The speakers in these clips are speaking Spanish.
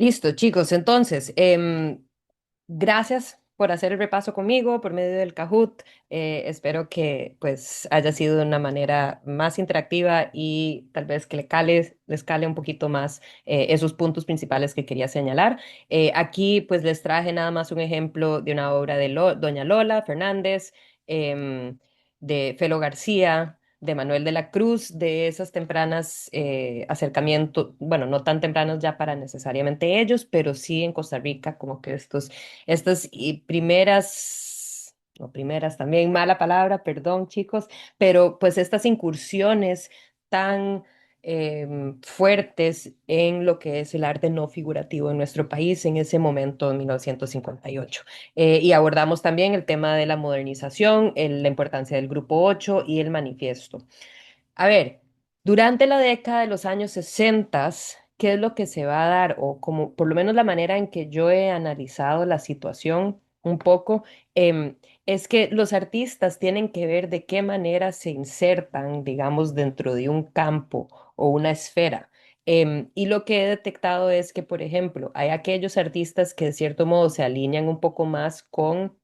Listo, chicos. Entonces, gracias por hacer el repaso conmigo por medio del Kahoot. Espero que pues haya sido de una manera más interactiva y tal vez que les cale un poquito más esos puntos principales que quería señalar. Aquí pues les traje nada más un ejemplo de una obra de Doña Lola Fernández, de Felo García, de Manuel de la Cruz, de esas tempranas acercamientos, bueno, no tan tempranos ya para necesariamente ellos, pero sí en Costa Rica, como que estas primeras, o primeras también, mala palabra, perdón chicos, pero pues estas incursiones tan fuertes en lo que es el arte no figurativo en nuestro país en ese momento, en 1958. Y abordamos también el tema de la modernización, la importancia del Grupo 8 y el manifiesto. A ver, durante la década de los años 60, ¿qué es lo que se va a dar? O como por lo menos la manera en que yo he analizado la situación un poco, es que los artistas tienen que ver de qué manera se insertan, digamos, dentro de un campo o una esfera. Y lo que he detectado es que, por ejemplo, hay aquellos artistas que de cierto modo se alinean un poco más con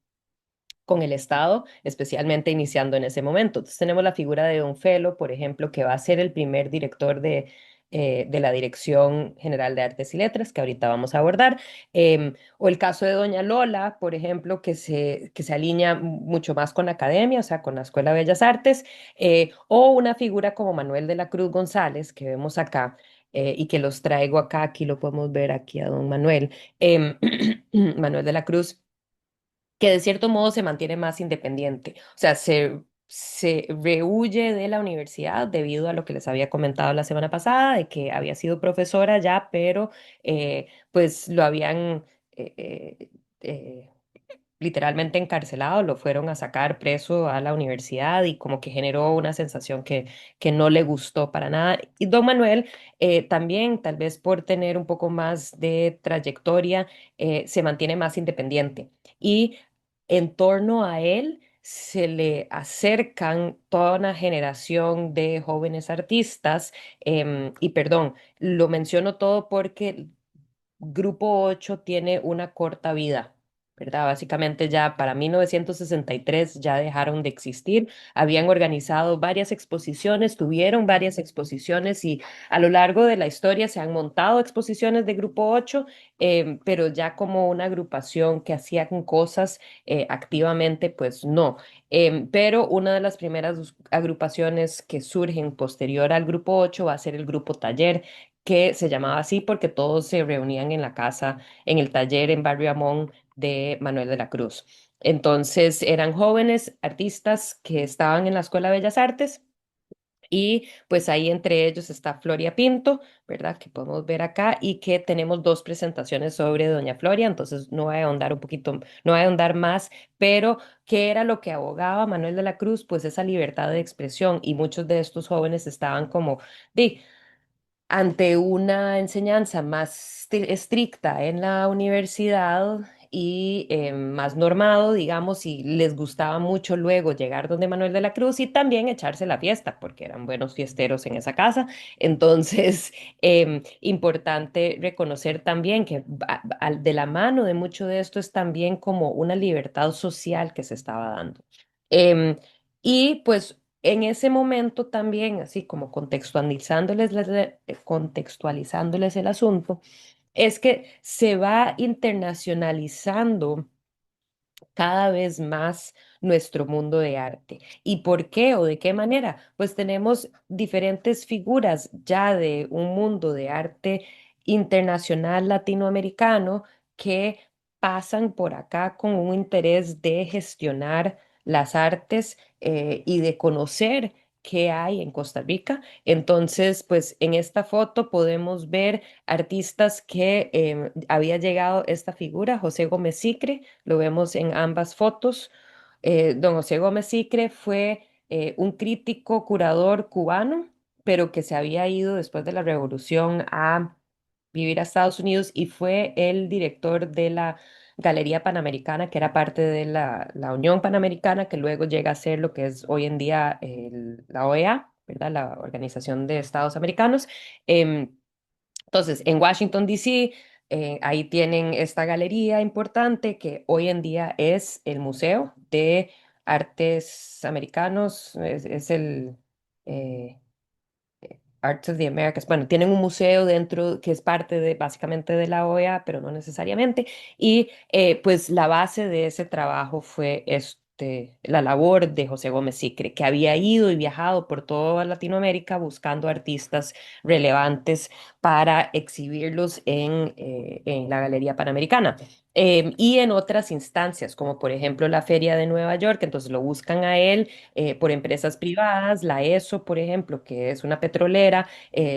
el Estado, especialmente iniciando en ese momento. Entonces tenemos la figura de Don Felo, por ejemplo, que va a ser el primer director de la Dirección General de Artes y Letras, que ahorita vamos a abordar, o el caso de Doña Lola, por ejemplo, que se alinea mucho más con la academia, o sea, con la Escuela de Bellas Artes, o una figura como Manuel de la Cruz González, que vemos acá. Y que los traigo acá, aquí lo podemos ver aquí a don Manuel, Manuel de la Cruz, que de cierto modo se mantiene más independiente. O sea, se rehuye de la universidad debido a lo que les había comentado la semana pasada, de que había sido profesora ya, pero pues lo habían eh, eh, eh, literalmente encarcelado, lo fueron a sacar preso a la universidad y como que generó una sensación que no le gustó para nada. Y don Manuel también, tal vez por tener un poco más de trayectoria, se mantiene más independiente. Y en torno a él se le acercan toda una generación de jóvenes artistas. Y perdón, lo menciono todo porque Grupo 8 tiene una corta vida, ¿verdad? Básicamente ya para 1963 ya dejaron de existir. Habían organizado varias exposiciones, tuvieron varias exposiciones y a lo largo de la historia se han montado exposiciones de Grupo 8, pero ya como una agrupación que hacían cosas activamente, pues no. Pero una de las primeras agrupaciones que surgen posterior al Grupo 8 va a ser el Grupo Taller, que se llamaba así porque todos se reunían en la casa, en el taller en Barrio Amón de Manuel de la Cruz. Entonces eran jóvenes artistas que estaban en la Escuela de Bellas Artes y pues ahí entre ellos está Floria Pinto, ¿verdad? Que podemos ver acá y que tenemos dos presentaciones sobre Doña Floria, entonces no voy a ahondar un poquito, no voy a ahondar más, pero ¿qué era lo que abogaba Manuel de la Cruz? Pues esa libertad de expresión y muchos de estos jóvenes estaban como, di, ante una enseñanza más estricta en la universidad y más normado, digamos, y les gustaba mucho luego llegar donde Manuel de la Cruz y también echarse la fiesta, porque eran buenos fiesteros en esa casa. Entonces, importante reconocer también que de la mano de mucho de esto es también como una libertad social que se estaba dando. Em, y pues en ese momento también, así como contextualizándoles el asunto, es que se va internacionalizando cada vez más nuestro mundo de arte. ¿Y por qué o de qué manera? Pues tenemos diferentes figuras ya de un mundo de arte internacional latinoamericano que pasan por acá con un interés de gestionar las artes y de conocer qué hay en Costa Rica. Entonces, pues en esta foto podemos ver artistas que había llegado esta figura, José Gómez Sicre, lo vemos en ambas fotos. Don José Gómez Sicre fue un crítico curador cubano, pero que se había ido después de la Revolución a vivir a Estados Unidos y fue el director de la Galería Panamericana, que era parte de la Unión Panamericana, que luego llega a ser lo que es hoy en día la OEA, ¿verdad? La Organización de Estados Americanos. Entonces, en Washington, D.C., Ahí tienen esta galería importante que hoy en día es el Museo de Artes Americanos, es el... eh, Arts of the Americas. Bueno, tienen un museo dentro que es parte de básicamente de la OEA, pero no necesariamente. Y pues la base de ese trabajo fue la labor de José Gómez Sicre, que había ido y viajado por toda Latinoamérica buscando artistas relevantes para exhibirlos en la Galería Panamericana. Y en otras instancias, como por ejemplo la Feria de Nueva York, entonces lo buscan a él por empresas privadas, la ESO, por ejemplo, que es una petrolera,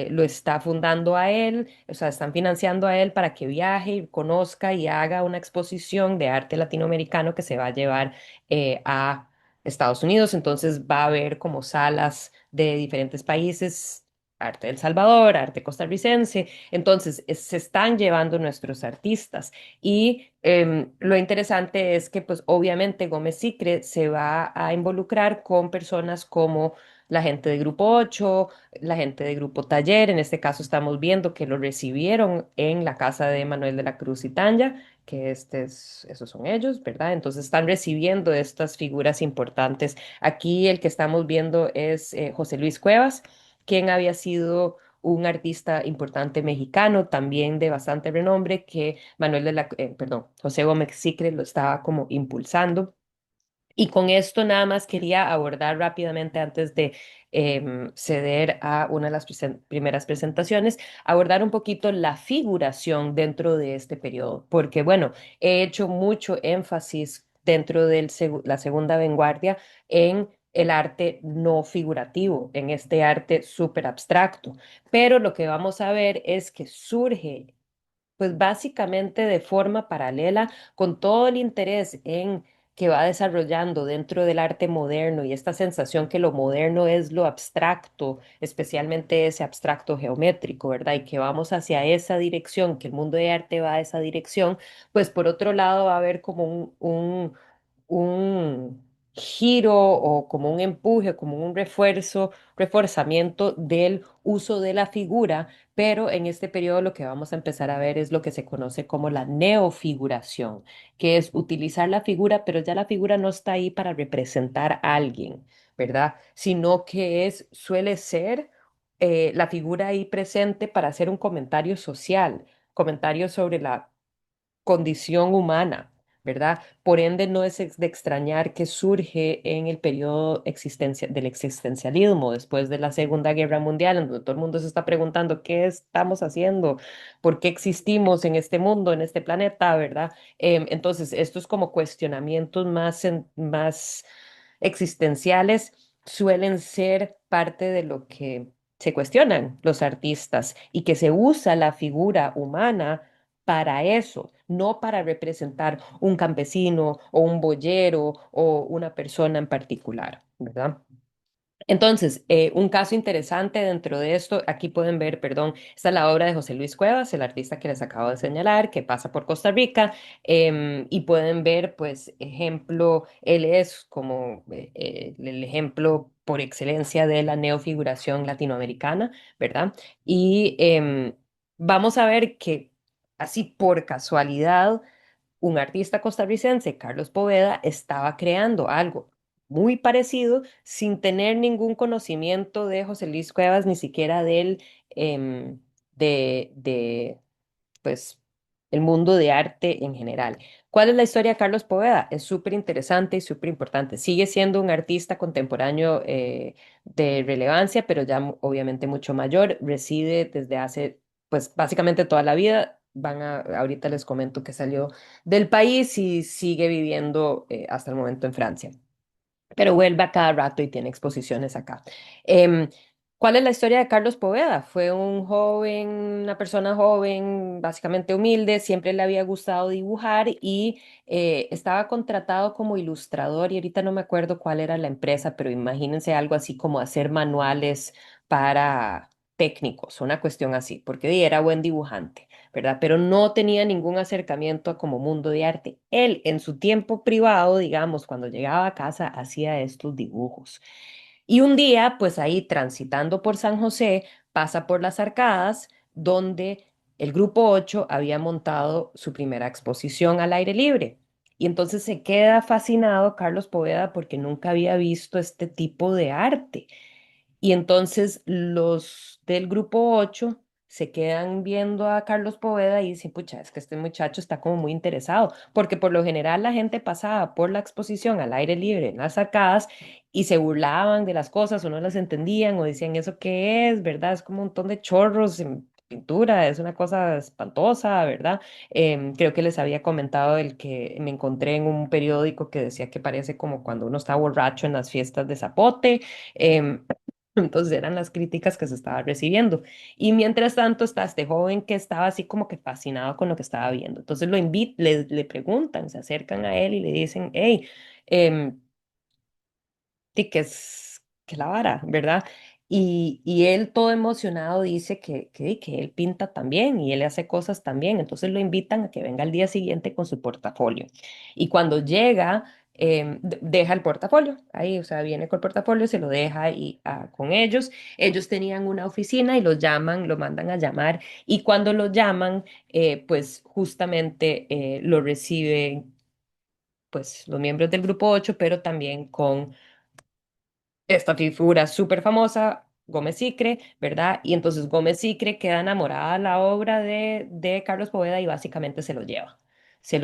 lo está fundando a él, o sea, están financiando a él para que viaje y conozca y haga una exposición de arte latinoamericano que se va a llevar a Estados Unidos. Entonces va a haber como salas de diferentes países. Arte del Salvador, arte costarricense. Entonces, se están llevando nuestros artistas. Y lo interesante es que, pues, obviamente Gómez Sicre se va a involucrar con personas como la gente de Grupo 8, la gente de Grupo Taller. En este caso estamos viendo que lo recibieron en la casa de Manuel de la Cruz y Tanya, que esos son ellos, ¿verdad? Entonces están recibiendo estas figuras importantes. Aquí el que estamos viendo es José Luis Cuevas, quien había sido un artista importante mexicano, también de bastante renombre, que perdón, José Gómez Sicre lo estaba como impulsando. Y con esto nada más quería abordar rápidamente antes de ceder a una de las primeras presentaciones, abordar un poquito la figuración dentro de este periodo, porque bueno, he hecho mucho énfasis dentro de la segunda vanguardia en el arte no figurativo, en este arte súper abstracto, pero lo que vamos a ver es que surge pues básicamente de forma paralela con todo el interés en que va desarrollando dentro del arte moderno y esta sensación que lo moderno es lo abstracto, especialmente ese abstracto geométrico, ¿verdad? Y que vamos hacia esa dirección, que el mundo de arte va a esa dirección, pues por otro lado va a haber como un giro o como un empuje, como un reforzamiento del uso de la figura, pero en este periodo lo que vamos a empezar a ver es lo que se conoce como la neofiguración, que es utilizar la figura, pero ya la figura no está ahí para representar a alguien, ¿verdad? Sino que suele ser la figura ahí presente para hacer un comentario social, comentario sobre la condición humana, ¿verdad? Por ende, no es de extrañar que surge en el periodo del existencialismo, después de la Segunda Guerra Mundial, en donde todo el mundo se está preguntando qué estamos haciendo, por qué existimos en este mundo, en este planeta, ¿verdad? Entonces, estos como cuestionamientos más existenciales suelen ser parte de lo que se cuestionan los artistas y que se usa la figura humana para eso, no para representar un campesino o un boyero o una persona en particular, ¿verdad? Entonces, un caso interesante dentro de esto, aquí pueden ver, perdón, esta es la obra de José Luis Cuevas, el artista que les acabo de señalar, que pasa por Costa Rica, y pueden ver, pues, ejemplo, él es como el ejemplo por excelencia de la neofiguración latinoamericana, ¿verdad? Y vamos a ver que así por casualidad un artista costarricense, Carlos Poveda, estaba creando algo muy parecido sin tener ningún conocimiento de José Luis Cuevas, ni siquiera del, em, de, pues, el mundo de arte en general. ¿Cuál es la historia de Carlos Poveda? Es súper interesante y súper importante. Sigue siendo un artista contemporáneo de relevancia, pero ya obviamente mucho mayor. Reside desde hace, pues, básicamente toda la vida. Ahorita les comento que salió del país y sigue viviendo hasta el momento en Francia, pero vuelve a cada rato y tiene exposiciones acá. Em, ¿Cuál es la historia de Carlos Poveda? Fue un joven, una persona joven, básicamente humilde, siempre le había gustado dibujar y estaba contratado como ilustrador y ahorita no me acuerdo cuál era la empresa, pero imagínense algo así como hacer manuales para técnicos, una cuestión así, porque era buen dibujante. ¿Verdad? Pero no tenía ningún acercamiento a como mundo de arte. Él, en su tiempo privado, digamos, cuando llegaba a casa, hacía estos dibujos. Y un día, pues ahí transitando por San José, pasa por las arcadas, donde el grupo 8 había montado su primera exposición al aire libre. Y entonces se queda fascinado Carlos Poveda porque nunca había visto este tipo de arte. Y entonces los del grupo 8 se quedan viendo a Carlos Poveda y dicen, pucha, es que este muchacho está como muy interesado, porque por lo general la gente pasaba por la exposición al aire libre en las arcadas y se burlaban de las cosas o no las entendían o decían, ¿eso qué es? ¿Verdad? Es como un montón de chorros en pintura, es una cosa espantosa, ¿verdad? Creo que les había comentado el que me encontré en un periódico que decía que parece como cuando uno está borracho en las fiestas de Zapote. em, entonces eran las críticas que se estaba recibiendo. Y mientras tanto está este joven que estaba así como que fascinado con lo que estaba viendo. Entonces le preguntan, se acercan a él y le dicen, hey, sí, que es la vara, ¿verdad? Y él todo emocionado dice que él pinta también y él hace cosas también. Entonces lo invitan a que venga al día siguiente con su portafolio. Y cuando llega, deja el portafolio ahí, o sea, viene con el portafolio, se lo deja ahí con ellos. Ellos tenían una oficina y los llaman, lo mandan a llamar. Y cuando lo llaman, pues justamente lo reciben pues los miembros del grupo 8 pero también con esta figura súper famosa, Gómez Sicre, ¿verdad? Y entonces Gómez Sicre queda enamorada de la obra de Carlos Poveda y básicamente se lo lleva. Se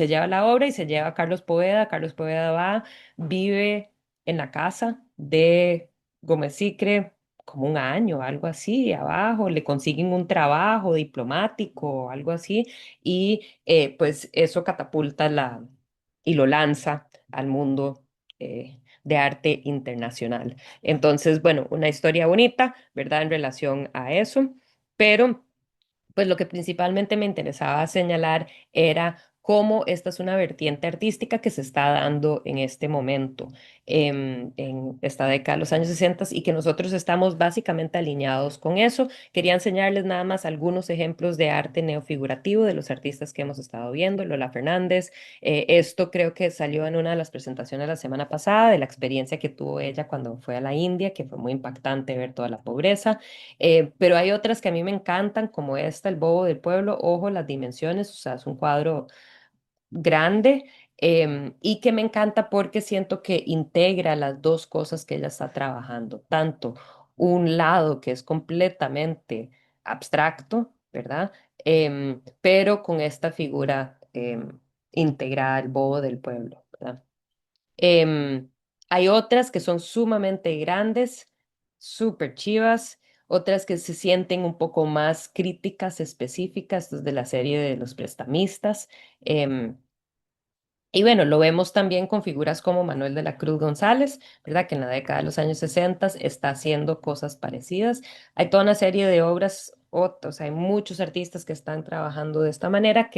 lleva la obra y se lleva a Carlos Poveda. Carlos Poveda va, vive en la casa de Gómez Sicre como un año, algo así, abajo, le consiguen un trabajo diplomático o algo así, y pues eso catapulta y lo lanza al mundo. De arte internacional. Entonces, bueno, una historia bonita, ¿verdad? En relación a eso, pero pues lo que principalmente me interesaba señalar era cómo esta es una vertiente artística que se está dando en este momento, en esta década de los años 60 y que nosotros estamos básicamente alineados con eso. Quería enseñarles nada más algunos ejemplos de arte neofigurativo de los artistas que hemos estado viendo, Lola Fernández. Esto creo que salió en una de las presentaciones la semana pasada de la experiencia que tuvo ella cuando fue a la India, que fue muy impactante ver toda la pobreza. Pero hay otras que a mí me encantan, como esta, El Bobo del Pueblo. Ojo, las dimensiones, o sea, es un cuadro grande, y que me encanta porque siento que integra las dos cosas que ella está trabajando, tanto un lado que es completamente abstracto, ¿verdad? Pero con esta figura integrada, el Bobo del Pueblo, ¿verdad? Em, Hay otras que son sumamente grandes, súper chivas, otras que se sienten un poco más críticas específicas, desde la serie de los prestamistas. em, y bueno, lo vemos también con figuras como Manuel de la Cruz González, ¿verdad? Que en la década de los años 60 está haciendo cosas parecidas. Hay toda una serie de obras, otros, hay muchos artistas que están trabajando de esta manera,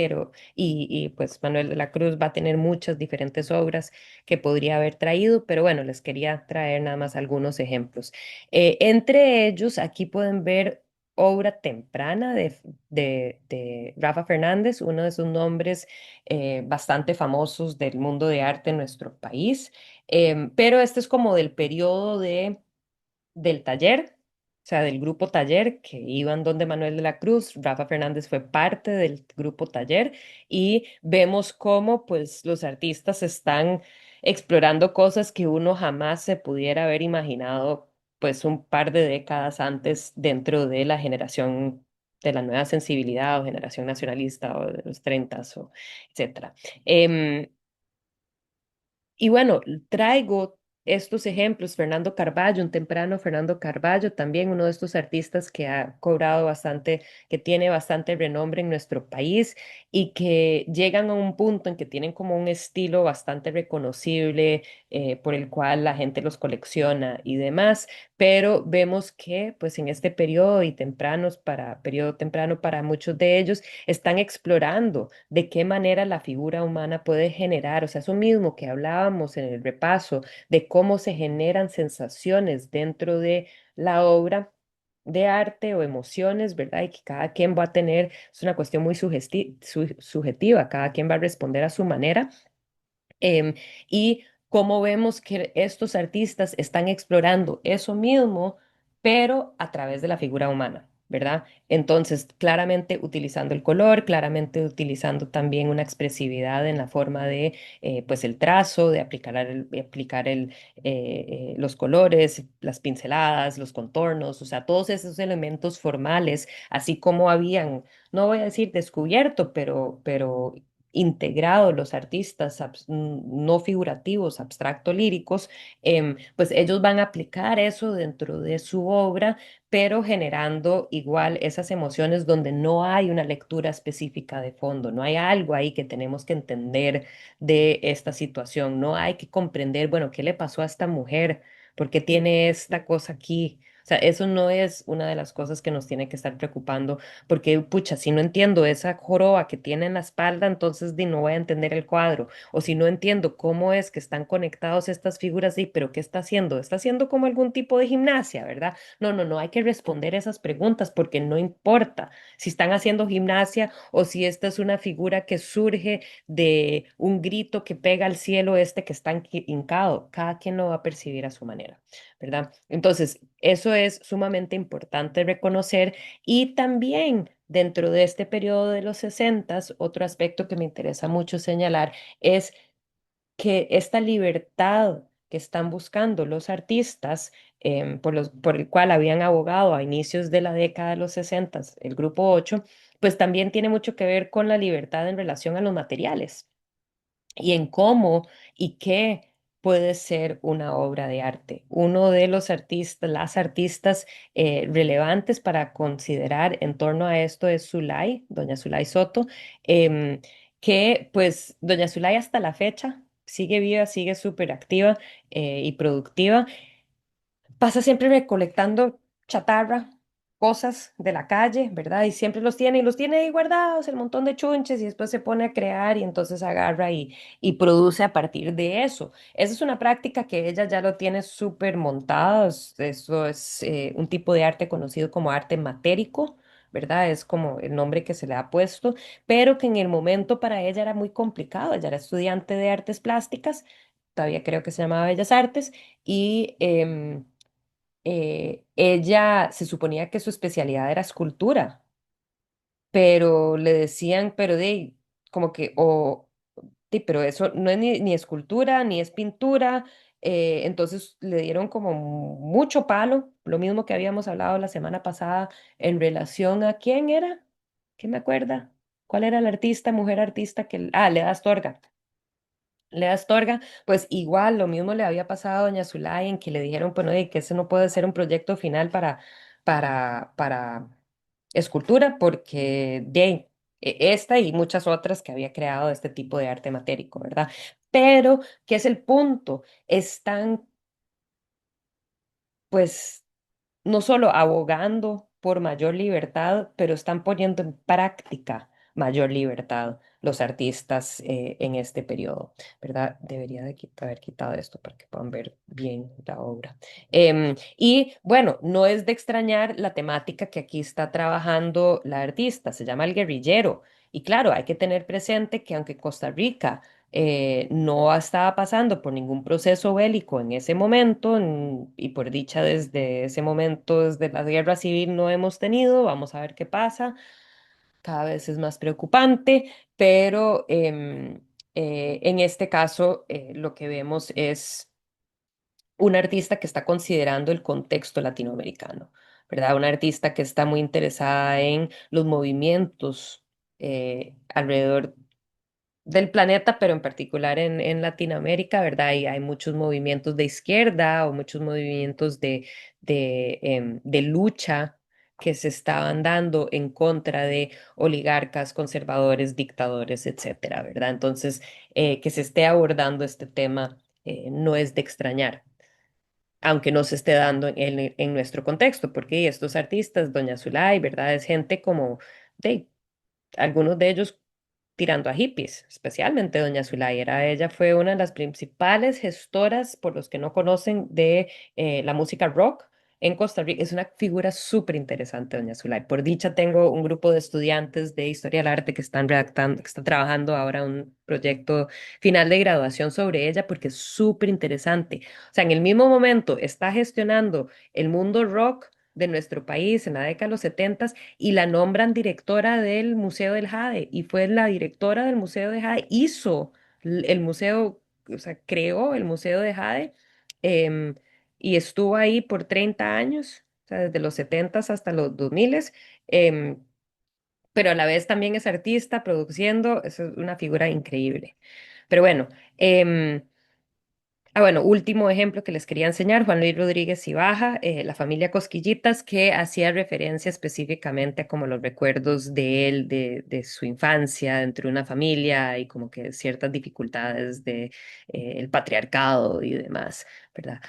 y pues Manuel de la Cruz va a tener muchas diferentes obras que podría haber traído, pero bueno, les quería traer nada más algunos ejemplos. Entre ellos, aquí pueden ver obra temprana de Rafa Fernández, uno de sus nombres bastante famosos del mundo de arte en nuestro país. Pero este es como del periodo del taller, o sea, del grupo taller, que iban donde Manuel de la Cruz. Rafa Fernández fue parte del grupo taller y vemos cómo pues los artistas están explorando cosas que uno jamás se pudiera haber imaginado pues un par de décadas antes dentro de la generación de la nueva sensibilidad o generación nacionalista o de los 30 o etcétera. Em, y bueno, traigo estos ejemplos, Fernando Carballo, un temprano Fernando Carballo, también uno de estos artistas que ha cobrado bastante, que tiene bastante renombre en nuestro país y que llegan a un punto en que tienen como un estilo bastante reconocible, por el cual la gente los colecciona y demás, pero vemos que pues en este periodo temprano para muchos de ellos, están explorando de qué manera la figura humana puede generar, o sea, eso mismo que hablábamos en el repaso, de cómo se generan sensaciones dentro de la obra de arte o emociones, ¿verdad? Y que cada quien va a tener, es una cuestión muy subjetiva, cada quien va a responder a su manera. em, y cómo vemos que estos artistas están explorando eso mismo, pero a través de la figura humana. ¿verdad? Entonces, claramente utilizando el color, claramente utilizando también una expresividad en la forma de, pues, el trazo, de aplicar los colores, las pinceladas, los contornos, o sea, todos esos elementos formales, así como habían, no voy a decir descubierto, pero integrado los artistas no figurativos, abstracto líricos, pues ellos van a aplicar eso dentro de su obra, pero generando igual esas emociones donde no hay una lectura específica de fondo, no hay algo ahí que tenemos que entender de esta situación, no hay que comprender, bueno, ¿qué le pasó a esta mujer? ¿Por qué tiene esta cosa aquí? O sea, eso no es una de las cosas que nos tiene que estar preocupando, porque, pucha, si no entiendo esa joroba que tiene en la espalda, entonces no voy a entender el cuadro. O si no entiendo cómo es que están conectados estas figuras, pero ¿qué está haciendo? Está haciendo como algún tipo de gimnasia, ¿verdad? No, no, no hay que responder esas preguntas porque no importa si están haciendo gimnasia o si esta es una figura que surge de un grito que pega al cielo este que está hincado. Cada quien lo va a percibir a su manera, ¿verdad? Entonces, eso es sumamente importante reconocer y también dentro de este periodo de los 60, otro aspecto que me interesa mucho señalar es que esta libertad que están buscando los artistas, por el cual habían abogado a inicios de la década de los 60, el Grupo 8, pues también tiene mucho que ver con la libertad en relación a los materiales y en cómo y qué puede ser una obra de arte. Uno de los artistas, las artistas relevantes para considerar en torno a esto es Zulay, doña Zulay Soto, que pues doña Zulay hasta la fecha sigue viva, sigue súper activa y productiva, pasa siempre recolectando chatarra, cosas de la calle, ¿verdad? Y siempre los tiene y los tiene ahí guardados, el montón de chunches y después se pone a crear y entonces agarra y produce a partir de eso. Esa es una práctica que ella ya lo tiene súper montado, eso es un tipo de arte conocido como arte matérico. ¿Verdad? Es como el nombre que se le ha puesto, pero que en el momento para ella era muy complicado. Ella era estudiante de artes plásticas, todavía creo que se llamaba Bellas Artes, y ella se suponía que su especialidad era escultura, pero le decían, pero de, como que, o, sí, pero eso no es ni escultura, ni es pintura, entonces le dieron como mucho palo, lo mismo que habíamos hablado la semana pasada en relación a quién era, ¿quién me acuerda? ¿Cuál era la artista, mujer artista que, Leda Astorga? Lea Astorga, pues igual lo mismo le había pasado a doña Zulay en que le dijeron, bueno, que ese no puede ser un proyecto final para escultura, porque esta y muchas otras que había creado este tipo de arte matérico, ¿verdad? Pero, ¿qué es el punto? Están, pues, no solo abogando por mayor libertad, pero están poniendo en práctica mayor libertad los artistas en este periodo, ¿verdad? Debería de haber quitado esto para que puedan ver bien la obra. Y bueno, no es de extrañar la temática que aquí está trabajando la artista, se llama el guerrillero. Y claro, hay que tener presente que aunque Costa Rica no estaba pasando por ningún proceso bélico en ese momento, y por dicha desde ese momento, desde la guerra civil no hemos tenido, vamos a ver qué pasa, cada vez es más preocupante, pero en este caso lo que vemos es un artista que está considerando el contexto latinoamericano, ¿verdad? Una artista que está muy interesada en los movimientos alrededor del planeta, pero en particular en Latinoamérica, ¿verdad? Y hay muchos movimientos de izquierda o muchos movimientos de lucha que se estaban dando en contra de oligarcas, conservadores, dictadores, etcétera, ¿verdad? Entonces, que se esté abordando este tema no es de extrañar, aunque no se esté dando en nuestro contexto, porque estos artistas, Doña Zulay, ¿verdad? Es gente como de algunos de ellos tirando a hippies, especialmente Doña Zulayra. Ella fue una de las principales gestoras, por los que no conocen, de la música rock en Costa Rica. Es una figura súper interesante, Doña Zulay. Por dicha, tengo un grupo de estudiantes de Historia del Arte que están redactando, que están trabajando ahora un proyecto final de graduación sobre ella, porque es súper interesante. O sea, en el mismo momento está gestionando el mundo rock, de nuestro país en la década de los 70 y la nombran directora del Museo del Jade. Y fue la directora del Museo de Jade, hizo el museo, o sea, creó el Museo de Jade em, y estuvo ahí por 30 años, o sea, desde los 70 hasta los 2000. em, pero a la vez también es artista, produciendo, es una figura increíble. Pero bueno, em, bueno, último ejemplo que les quería enseñar, Juan Luis Rodríguez Ibaja, la familia Cosquillitas, que hacía referencia específicamente a como los recuerdos de él, de su infancia dentro de una familia y como que ciertas dificultades de el patriarcado y demás, ¿verdad?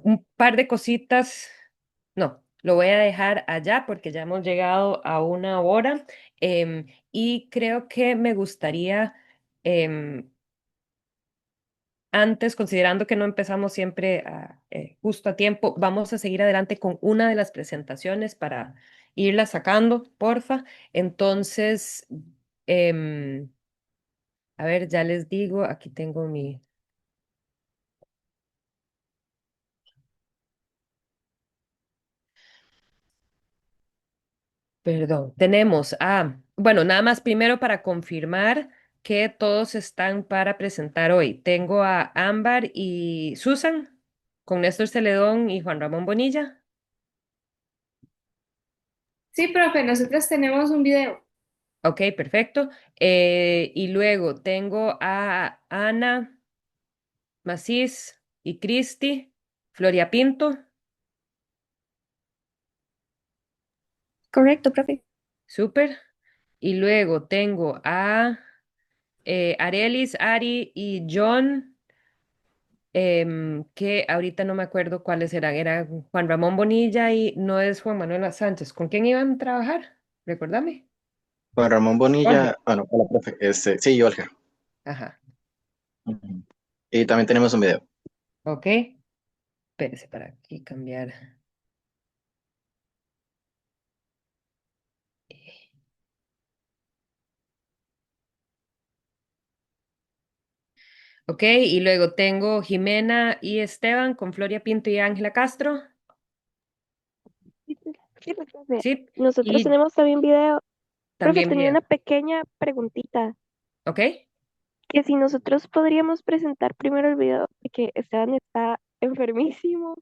Un par de cositas, no, lo voy a dejar allá porque ya hemos llegado a una hora, y creo que me gustaría, em, antes, considerando que no empezamos siempre justo a tiempo, vamos a seguir adelante con una de las presentaciones para irla sacando, porfa. Entonces, em, a ver, ya les digo, aquí tengo mi... Perdón, tenemos bueno, nada más primero para confirmar que todos están para presentar hoy. Tengo a Ámbar y Susan con Néstor Celedón y Juan Ramón Bonilla. Sí, profe, nosotros tenemos un video. Ok, perfecto. Y luego tengo a Ana Macís y Cristi, Floria Pinto, Correcto, profe. súper. Y luego tengo a Arelis, Ari y John. Que ahorita no me acuerdo cuáles eran, era Juan Ramón Bonilla y no es Juan Manuel Sánchez. ¿Con quién iban a trabajar? Recordame. Juan Ramón Jorge. Bonilla, bueno, hola, profe. Sí, Olga. Ajá, Ujú. Y también tenemos un video. ok. Espérese para aquí cambiar. Ok, y luego tengo Jimena y Esteban con Floria Pinto y Ángela Castro. Sí, sí, profe. Sí, Nosotros y tenemos también video. Profe, también tenía video. una pequeña preguntita, Ok, que si nosotros podríamos presentar primero el video, porque Esteban está enfermísimo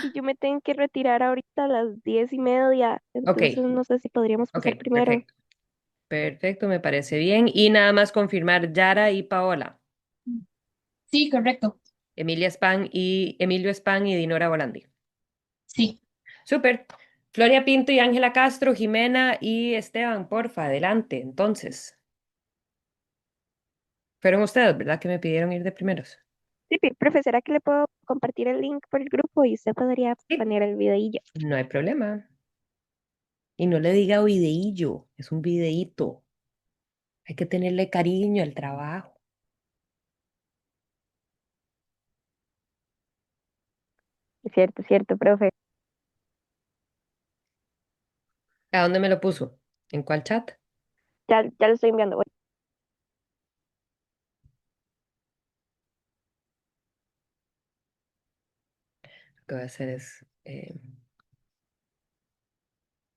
y yo me tengo que retirar ahorita a las 10:30, ok, entonces no sé si podríamos ok, pasar primero. perfecto. Perfecto, me parece bien. Y nada más confirmar Yara y Paola. Sí, correcto. Emilio Span y Dinora Volandi. Sí. Súper. Floria Pinto y Ángela Castro, Jimena y Esteban, porfa, adelante. Entonces, fueron ustedes, ¿verdad? Que me pidieron ir de primeros. Sí, profe, ¿será que le puedo compartir el link por el grupo y usted podría Sí, poner el videillo? no hay problema. Y no le diga videillo, es un videíto. Hay que tenerle cariño al trabajo. Es cierto, profe. ¿A dónde me lo puso? ¿En cuál chat? Ya lo estoy enviando. Lo que voy a hacer es